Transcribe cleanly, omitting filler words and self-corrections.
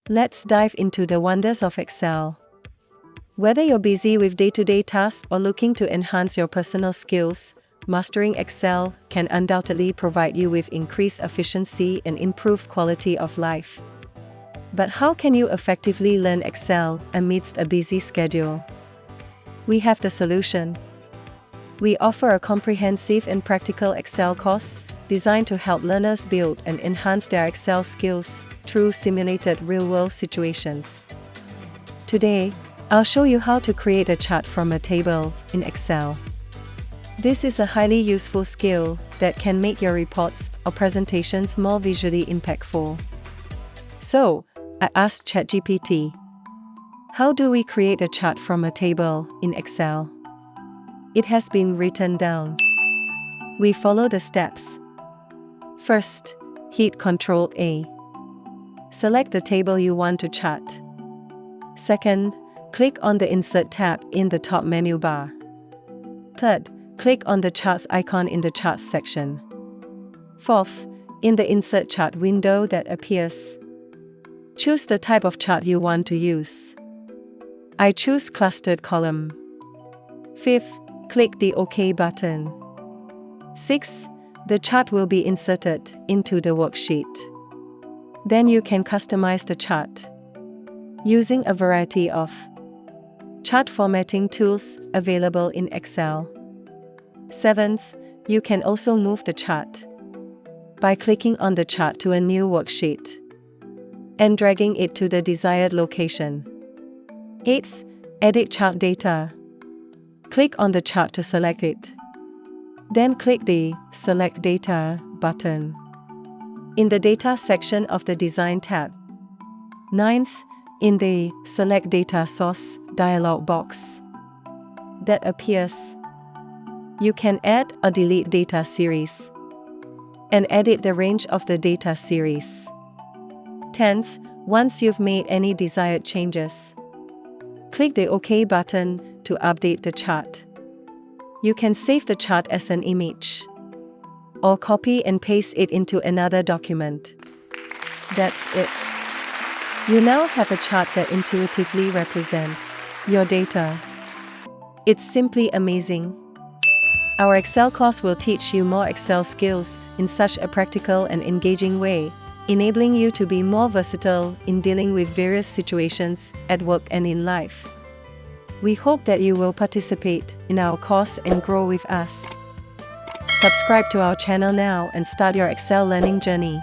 Let's dive into the wonders of Excel. Whether you're busy with day-to-day tasks or looking to enhance your personal skills, mastering Excel can undoubtedly provide you with increased efficiency and improved quality of life. But how can you effectively learn Excel amidst a busy schedule? We have the solution. We offer a comprehensive and practical Excel course designed to help learners build and enhance their Excel skills through simulated real-world situations. Today, I'll show you how to create a chart from a table in Excel. This is a highly useful skill that can make your reports or presentations more visually impactful. So, I asked ChatGPT, how do we create a chart from a table in Excel? It has been written down. We follow the steps. First, hit Ctrl+A. Select the table you want to chart. Second, click on the Insert tab in the top menu bar. Third, click on the Charts icon in the Charts section. Fourth, in the Insert Chart window that appears, choose the type of chart you want to use. I choose Clustered Column. Fifth, click the OK button. Sixth, the chart will be inserted into the worksheet. Then you can customize the chart using a variety of chart formatting tools available in Excel. Seventh, you can also move the chart by clicking on the chart to a new worksheet and dragging it to the desired location. Eighth, edit chart data. Click on the chart to select it. Then click the Select Data button in the Data section of the Design tab. Ninth, in the Select Data Source dialog box that appears, you can add or delete data series and edit the range of the data series. 10th, once you've made any desired changes, click the OK button to update the chart. You can save the chart as an image or copy and paste it into another document. That's it. You now have a chart that intuitively represents your data. It's simply amazing. Our Excel course will teach you more Excel skills in such a practical and engaging way, enabling you to be more versatile in dealing with various situations at work and in life. We hope that you will participate in our course and grow with us. Subscribe to our channel now and start your Excel learning journey.